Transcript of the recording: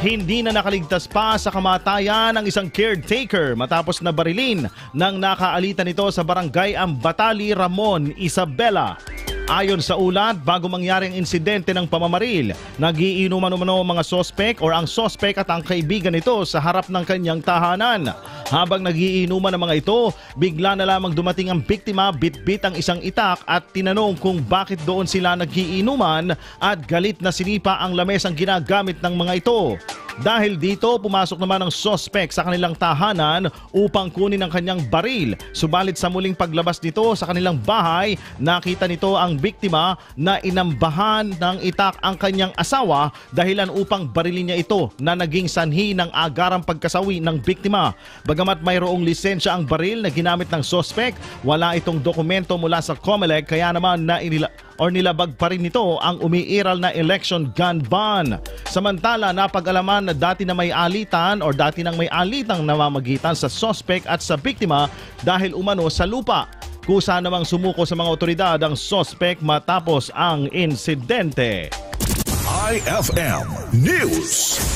Hindi na nakaligtas pa sa kamatayan ang isang caretaker matapos na barilin ng nakaalitan nito sa barangay Ambatali, Ramon, Isabela. Ayon sa ulat, bago mangyari ang insidente ng pamamaril, nagiinuman umano mga sospek or ang sospek at ang kaibigan nito sa harap ng kanyang tahanan. Habang nagiinuman ang mga ito, bigla na lamang dumating ang biktima, bitbit ang isang itak at tinanong kung bakit doon sila nagiinuman at galit na sinipa ang lamesang ginagamit ng mga ito. Dahil dito, pumasok naman ang sospek sa kanilang tahanan upang kunin ang kanyang baril. Subalit sa muling paglabas nito sa kanilang bahay, nakita nito ang biktima na inambahan ng itak ang kanyang asawa dahilan upang barilin niya ito na naging sanhi ng agarang pagkasawi ng biktima. Bagamat mayroong lisensya ang baril na ginamit ng sospek, wala itong dokumento mula sa COMELEC kaya naman nilabag pa rin nito ang umiiral na election gun ban. Samantala, napag-alaman na dati nang may alitang namamagitan sa sospek at sa biktima dahil umano sa lupa. Kusa namang sumuko sa mga otoridad ang sospek matapos ang insidente. IFM News.